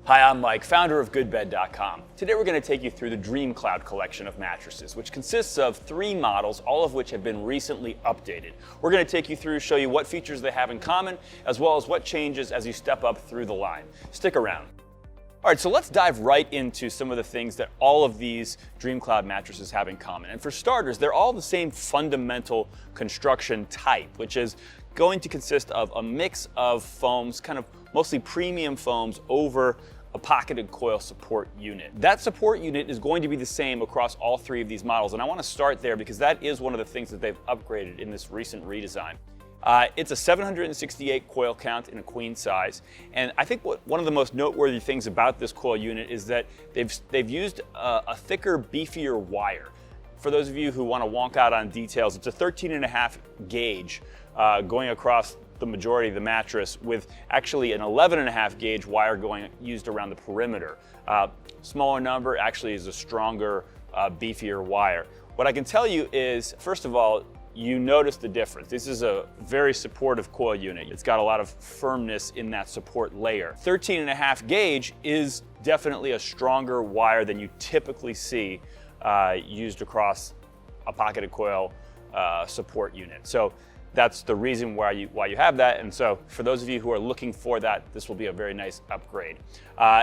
Hi, I'm Mike, founder of GoodBed.com. Today we're going to take you through the DreamCloud collection of mattresses, which consists of 3 models, all of which have been recently updated. We're going to take you through, show you what features they have in common, as well as what changes as you step up through the line. Stick around. All right, so let's dive right into some of the things that all of these DreamCloud mattresses have in common. And for starters, they're all the same fundamental construction type, which is going to consist of a mix of foams, kind of mostly premium foams over a pocketed coil support unit. That support unit is going to be the same across all 3 of these models, and I want to start there because that is one of the things that they've upgraded in this recent redesign. It's a 768 coil count in a queen size, and I think one of the most noteworthy things about this coil unit is that they've used a thicker, beefier wire. For those of you who want to wonk out on details, it's a 13.5 gauge going across the majority of the mattress, with actually an 11.5 gauge wire used around the perimeter. Smaller number actually is a stronger, beefier wire. What I can tell you is, first of all, you notice the difference. This is a very supportive coil unit. It's got a lot of firmness in that support layer. 13.5 gauge is definitely a stronger wire than you typically see used across a pocketed coil support unit. So that's the reason why you have that, and so for those of you who are looking for that, this will be a very nice upgrade.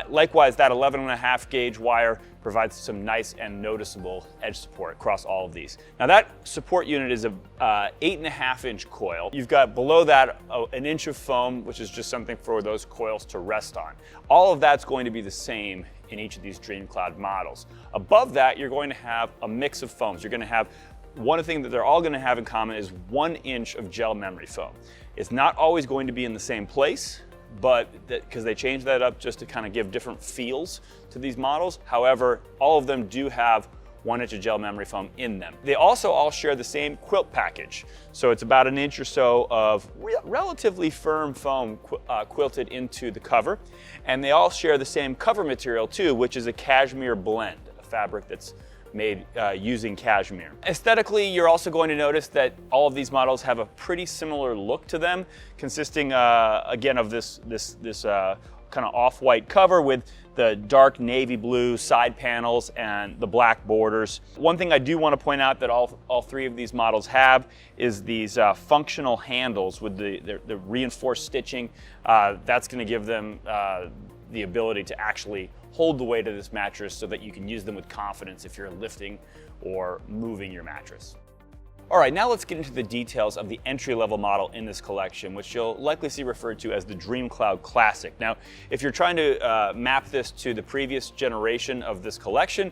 Likewise, that 11.5 gauge wire provides some nice and noticeable edge support across all of these. Now that support unit is a 8.5 inch coil. You've got below that an inch of foam, which is just something for those coils to rest on. All of that's going to be the same in each of these DreamCloud models. Above that, you're going to have a mix of foams. You're going to have one thing that they're all going to have in common is 1 inch of gel memory foam. It's not always going to be in the same place, but because they changed that up just to kind of give different feels to these models. However, all of them do have 1 inch of gel memory foam in them. They also all share the same quilt package. So it's about an inch or so of relatively firm foam quilted into the cover. And they all share the same cover material too, which is a cashmere blend, a fabric that's made using cashmere. Aesthetically, you're also going to notice that all of these models have a pretty similar look to them, consisting again of this kind of off-white cover with the dark navy blue side panels and the black borders. One thing I do want to point out that all 3 of these models have is these functional handles with the reinforced stitching. That's going to give them the ability to actually hold the weight of this mattress so that you can use them with confidence if you're lifting or moving your mattress. All right, now let's get into the details of the entry-level model in this collection, which you'll likely see referred to as the DreamCloud Classic. Now, if you're trying to map this to the previous generation of this collection,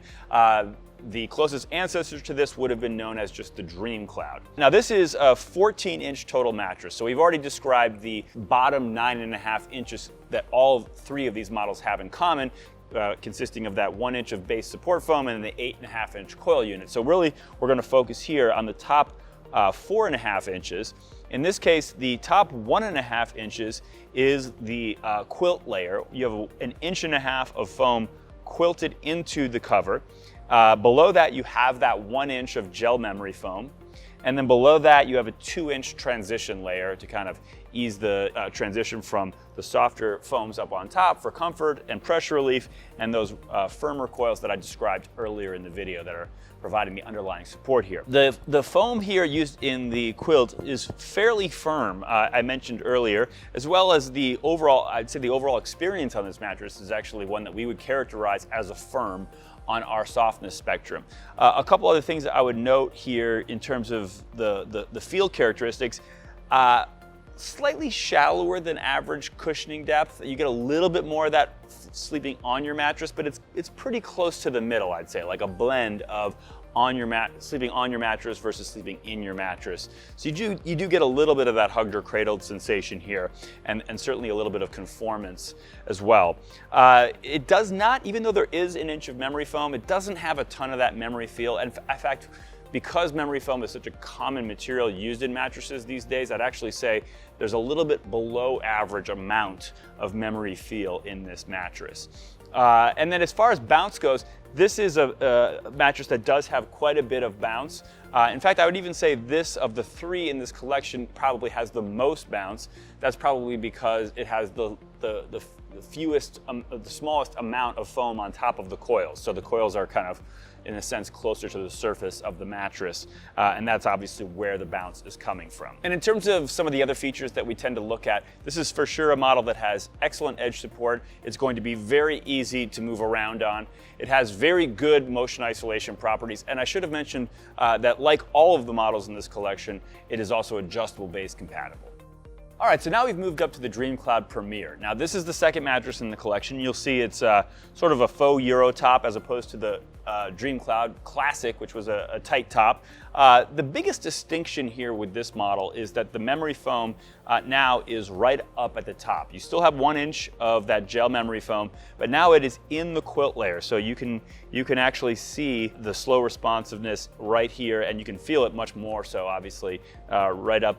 the closest ancestor to this would have been known as just the DreamCloud. Now this is a 14-inch total mattress, so we've already described the bottom 9.5 inches that all 3 of these models have in common, consisting of that 1 inch of base support foam and the 8.5 inch coil unit. So really, we're going to focus here on the top 4.5 inches. In this case, the top 1.5 inches is the quilt layer. You have an 1.5 inches of foam quilted into the cover. Below that, you have that 1 inch of gel memory foam. And then below that, you have a 2-inch transition layer to kind of ease the transition from the softer foams up on top for comfort and pressure relief, and those firmer coils that I described earlier in the video that are providing the underlying support here. The foam here used in the quilt is fairly firm, I mentioned earlier, as well as the overall, I'd say the overall experience on this mattress is actually one that we would characterize as a firm on our softness spectrum. A couple other things that I would note here in terms of the feel characteristics, slightly shallower than average cushioning depth. You get a little bit more of that sleeping on your mattress, but it's pretty close to the middle, I'd say, like a blend of sleeping on your mattress versus sleeping in your mattress. So you do get a little bit of that hugged or cradled sensation here, and certainly a little bit of conformance as well. It does not, even though there is an inch of memory foam, it doesn't have a ton of that memory feel. And in fact, because memory foam is such a common material used in mattresses these days, I'd actually say there's a little bit below average amount of memory feel in this mattress. And then as far as bounce goes, this is a mattress that does have quite a bit of bounce. In fact, I would even say this, of the three in this collection, probably has the most bounce. That's probably because it has the fewest, the smallest amount of foam on top of the coils. So the coils are kind of, in a sense, closer to the surface of the mattress, and that's obviously where the bounce is coming from. And in terms of some of the other features that we tend to look at, this is for sure a model that has excellent edge support. It's going to be very easy to move around on. It has very good motion isolation properties, and I should have mentioned that, like all of the models in this collection, it is also adjustable base compatible. All right, so now we've moved up to the DreamCloud Premier. Now this is the second mattress in the collection. You'll see it's sort of a faux Euro top as opposed to the DreamCloud Classic, which was a tight top. The biggest distinction here with this model is that the memory foam now is right up at the top. You still have 1 inch of that gel memory foam, but now it is in the quilt layer. So you can actually see the slow responsiveness right here, and you can feel it much more so, obviously, right up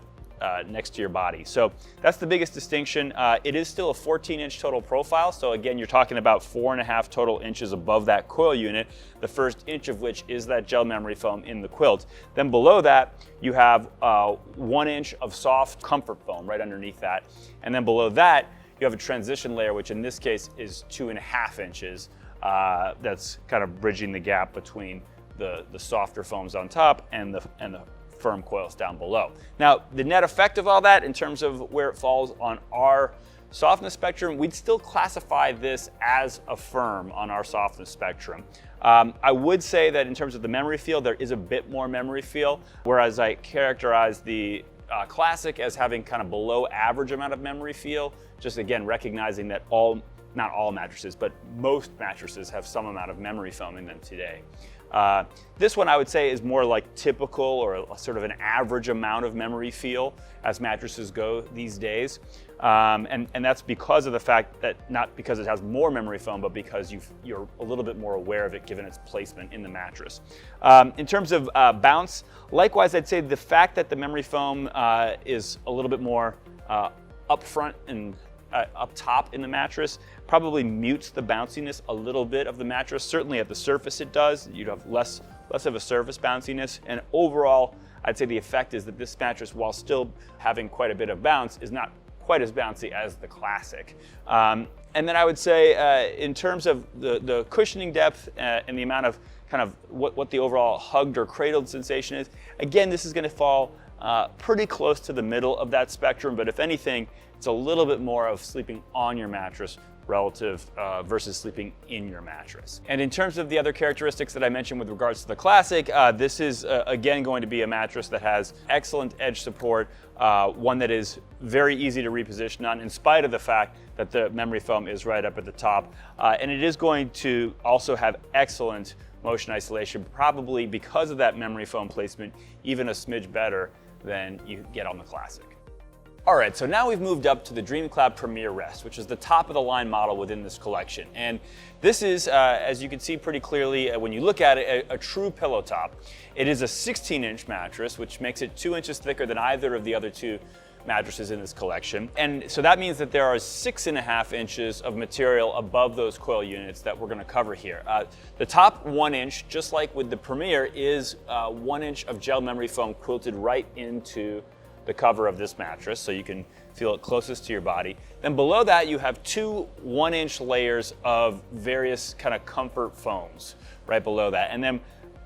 next to your body. So that's the biggest distinction. It is still a 14-inch total profile. So again, you're talking about 4.5 total inches above that coil unit, the first inch of which is that gel memory foam in the quilt. Then below that, you have 1 inch of soft comfort foam right underneath that. And then below that, you have a transition layer, which in this case is 2.5 inches. That's kind of bridging the gap between the softer foams on top and the firm coils down below. Now, the net effect of all that in terms of where it falls on our softness spectrum, we'd still classify this as a firm on our softness spectrum. I would say that in terms of the memory feel, there is a bit more memory feel, whereas I characterize the Classic as having kind of below average amount of memory feel, just again recognizing that not all mattresses, but most mattresses have some amount of memory foam in them today. This one I would say is more like typical, or a sort of an average amount of memory feel as mattresses go these days. And that's because of the fact that, not because it has more memory foam, but because you're a little bit more aware of it given its placement in the mattress. In terms of bounce, likewise, I'd say the fact that the memory foam is a little bit more up front and up top in the mattress probably mutes the bounciness a little bit of the mattress. Certainly at the surface it does. You'd have less of a surface bounciness, and overall I'd say the effect is that this mattress, while still having quite a bit of bounce, is not quite as bouncy as the Classic. And then I would say in terms of the cushioning depth and the amount of kind of what the overall hugged or cradled sensation is, again, this is going to fall pretty close to the middle of that spectrum, but if anything, it's a little bit more of sleeping on your mattress relative versus sleeping in your mattress. And in terms of the other characteristics that I mentioned with regards to the Classic, this is again going to be a mattress that has excellent edge support, one that is very easy to reposition on in spite of the fact that the memory foam is right up at the top. And it is going to also have excellent motion isolation, probably because of that memory foam placement, even a smidge better than you get on the Classic. All right, so now we've moved up to the DreamCloud Premier Rest, which is the top of the line model within this collection. And this is, as you can see pretty clearly when you look at it, a true pillow top. It is a 16-inch mattress, which makes it 2 inches thicker than either of the other two mattresses in this collection. And so that means that there are 6.5 inches of material above those coil units that we're gonna cover here. The top 1 inch, just like with the Premier, is 1 inch of gel memory foam quilted right into the cover of this mattress, so you can feel it closest to your body. Then below that, you have two 1 inch layers of various kind of comfort foams right below that. And then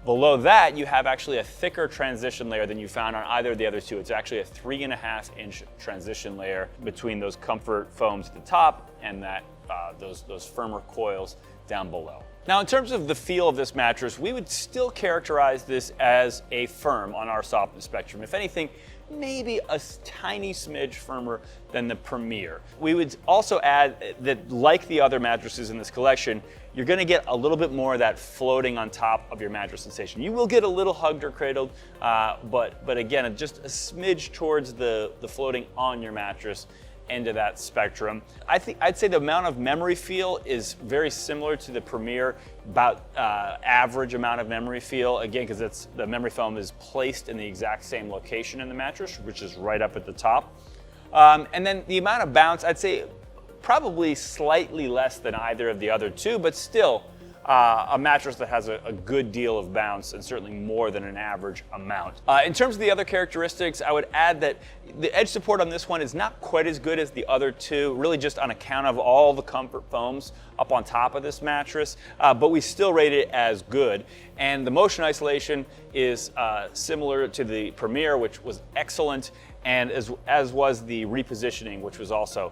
below that, you have actually a thicker transition layer than you found on either of the other two. It's actually a 3.5 inch transition layer between those comfort foams at the top and that those firmer coils down below. Now, in terms of the feel of this mattress, we would still characterize this as a firm on our softness spectrum. If anything, maybe a tiny smidge firmer than the Premier. We would also add that, like the other mattresses in this collection, you're going to get a little bit more of that floating on top of your mattress sensation. You will get a little hugged or cradled, but again, just a smidge towards the floating on your mattress end of that spectrum. I'd say the amount of memory feel is very similar to the Premier, about average amount of memory feel, again, because the memory foam is placed in the exact same location in the mattress, which is right up at the top. And then the amount of bounce, I'd say probably slightly less than either of the other two, but still a mattress that has a good deal of bounce and certainly more than an average amount. In terms of the other characteristics, I would add that the edge support on this one is not quite as good as the other two, really just on account of all the comfort foams up on top of this mattress, but we still rate it as good. And the motion isolation is similar to the Premier, which was excellent, and as was the repositioning, which was also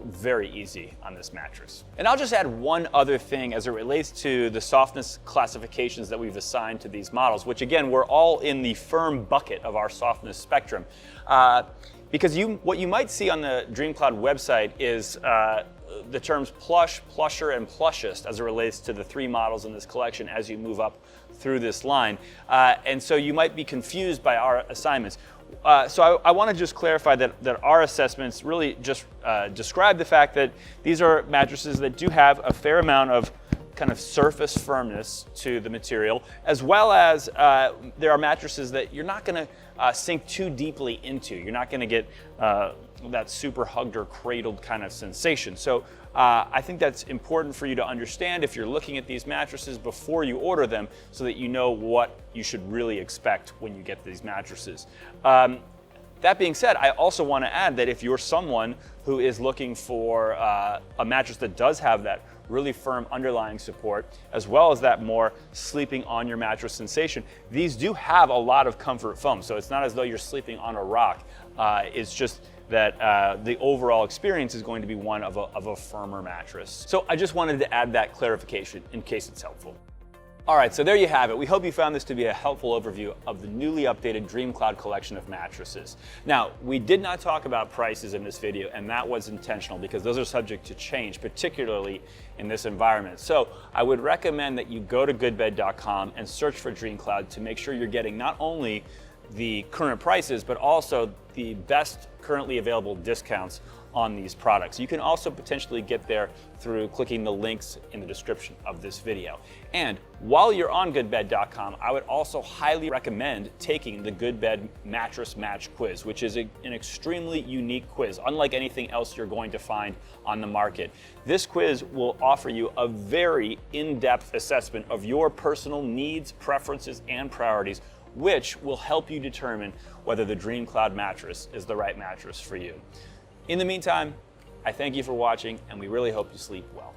very easy on this mattress. And I'll just add one other thing as it relates to the softness classifications that we've assigned to these models, which again, we're all in the firm bucket of our softness spectrum. Because what you might see on the DreamCloud website is the terms plush, plusher, and plushest as it relates to the three models in this collection as you move up through this line. And so you might be confused by our assignments. So I want to just clarify that our assessments really just describe the fact that these are mattresses that do have a fair amount of kind of surface firmness to the material, as well as there are mattresses that you're not going to sink too deeply into. You're not going to get that super hugged or cradled kind of sensation. So I think that's important for you to understand if you're looking at these mattresses before you order them, so that you know what you should really expect when you get these mattresses. That being said, I also want to add that if you're someone who is looking for a mattress that does have that really firm underlying support, as well as that more sleeping on your mattress sensation, these do have a lot of comfort foam. So it's not as though you're sleeping on a rock. It's just that the overall experience is going to be one of a firmer mattress. So I just wanted to add that clarification in case it's helpful. All right, so there you have it. We hope you found this to be a helpful overview of the newly updated DreamCloud collection of mattresses. Now, we did not talk about prices in this video, and that was intentional because those are subject to change, particularly in this environment. So I would recommend that you go to GoodBed.com and search for DreamCloud to make sure you're getting not only the current prices, but also the best currently available discounts on these products. You can also potentially get there through clicking the links in the description of this video. And while you're on GoodBed.com, I would also highly recommend taking the GoodBed Mattress Match Quiz, which is an extremely unique quiz, unlike anything else you're going to find on the market. This quiz will offer you a very in-depth assessment of your personal needs, preferences, and priorities, which will help you determine whether the DreamCloud mattress is the right mattress for you. In the meantime, I thank you for watching, and we really hope you sleep well.